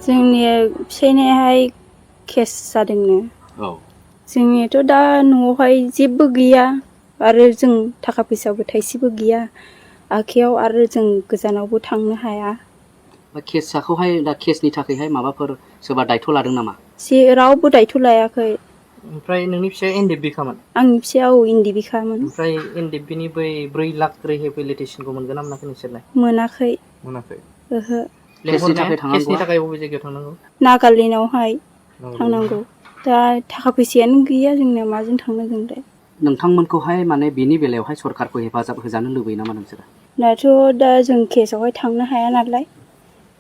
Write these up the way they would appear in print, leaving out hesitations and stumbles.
जोंनि फिसायनाहाय केस जादोंनो। औ जोंनियाथ' दा न'आवहाय जेबो गैया आरो जों थाखा फैसाबो थाइसेबो गैया आखायाव आरो जों गोजानावबो थांनो हाया। केसखौहाय दा केसनि थाखायहाय माबाफोर सोरबा दायथ' लादों नामा? रावबो दायथ' लायाखै। ओमफ्राय नोंनि फिसाया NDFB खामोन? आंनि फिसाया NDFB खामोन। ओमफ्राय NDFBनि बै 4 लाख रिहेबिलिटेसनखौ मोनगोन ना मोनाखै नोंसोरलाय? मोनाखै। मोनाखै? ओहो। केसनि थाखाय केसनि थांनांगौआ थाखाय बबे जायगायाव थांनांगौ? नागालेण्डआवहाय थांनांगौ। दा थाखा फैसायानो गैया जोंनिया माजों थांनो जोंलाय। नोंथांमोनखौहाय माने बिनि बेलायावहाय सरकारखौ हेफाजाब होजानो लुबैयो नामा नोंसोरो? दा जों केसआवहाय थांनो हाया नालाय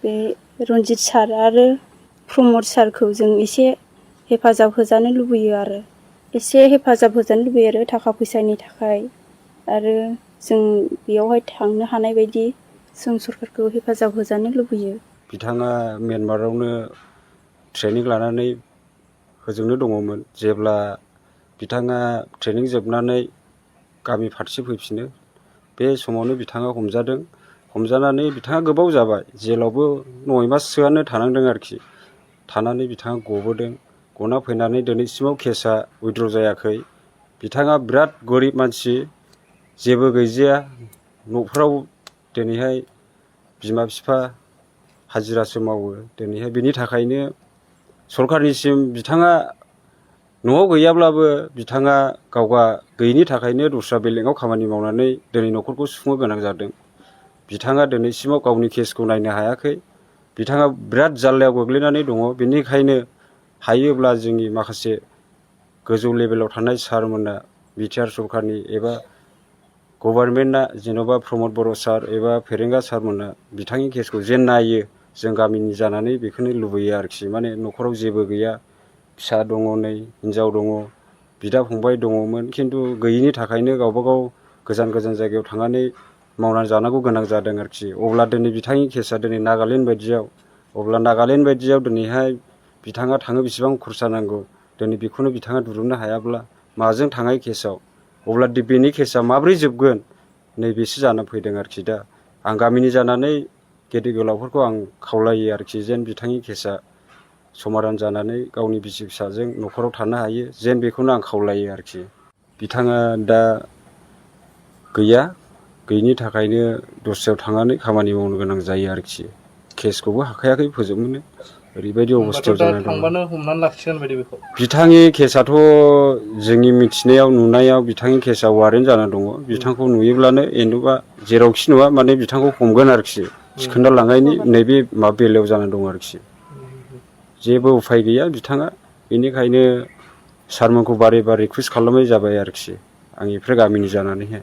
बे रन्जित सार आरो प्रमद सारखौ जों एसे हेफाजाब होजानो लुबैयो आरो एसे हेफाजाब होजानो लुबैयो आरो थाखा फैसानि थाखाय आरो जों बेयावहाय थांनो हानाय बायदि जों सरकारखौ हेफाजाब होजानो लुबैयो। बिथाङा म्यानमारावनो ट्रेनिं लानानै होजोंनो दङमोन। जेब्ला बिथाङा ट्रेनिं जोबनानै गामि फारसे फैफिनो बे समावनो बिथाङा हमजादों। हमजानानै बिथाङा गोबाव जाबाय जेलावबो 9 माससोआनो थानांदों आरोखि। थानानै बिथाङा गबोदों। गना फैनानै दिनैसिमाव केसआ उइद्र' जायाखै। बिथाङा बिराद गोरिब मानसि जेबो गैजाया न'फ्राव दिनैहाय बिमा बिफा हाजिरासो मावो दिनैहाय बिनि थाखायनो सरकारनिसिम बिथाङा न'आव गैयाब्लाबो बिथाङा गावगा गैयिनि थाखायनो दस्रा बेलेगाव खामानि मावनानै दिनै न'खरखौ सुफुंनो गोनां जादों। बिथाङा दिनैसिमाव गावनि केसखौ नायनो हायाखै। बिथाङा बिराद जाल्लायाव गोग्लैनानै दङ। बेनिखायनो हायोब्ला जोंनि माखासे गोजौ लेभेलाव थानाय सारमोना BTR सरकारनि एबा गभर्नमेन्टआ जेन'बा प्रमद बर' सार एबा पेरेंगा सारमोना बिथांनि केसखौ जेन नायो जों गामिनि जानानै बेखौनो लुबैयो आरोखि। माने न'खराव जेबो गैया फिसा दङ नै हिनजाव दङ बिदा फंबाय दङमोन खिन्थु गैयिनि थाखायनो गावबागाव गोजान गोजान जायगायाव थांनानै मावनानै जानांगौ गोनां जादों आरोखि। अब्ला दिनै बिथांनि केसआ दिनै नागालेण्ड बायदियाव अब्ला नागालेण्ड बायदियाव दिनैहाय बिथाङा थाङो बेसेबां खरसा नांगौ दिनै बेखौनो बिथाङा दुरुननो हायाब्ला माजों थाङो केसआव अब्ला बेनि केसआ माब्रै जोबगोन नैबेसो जानानै फैदों आरोखि। दा आं गामिनि जानानै गेदेर गोलावफोरखौ आं खावलायो आरोखि जेन बिथांनि केसआ समाधान जानानै गावनि बिसि फिसाजों न'खराव थानो हायो जेन बेखौनो आं खावलायो आरोखि। बिथाङा दा गैया गैयिनि थाखायनो दस्रायाव थांनानै खामानि मावनो गोनां जायो आरोखि। केसखौबो हाखायाखै फोजोबनो ओरैबायदि अबस्थायाव जानानै दङ। थांबानो हमनानै लाखिगोन बायदि बेखौ। बिथांनि केसआथ' जोंनि मिथिनायाव नुनायाव बिथांनि केसआ वारेन्ट जाना दङ। बिथांखौ नुयोब्लानो जेन'बा जेरावखि नुवा माने बिथांखौ हमगोन आरोखि। थिखोना लांनायनि नैबे बेलायाव जाना दं आरोखि। जेबो उफाय गैया बिथाङा बेनिखायनो सारमोनखौ बारे बारे रिकुवेस्ट खालामनाय जाबाय आरोखि आंनिफ्राय गामिनि जानानैहाय।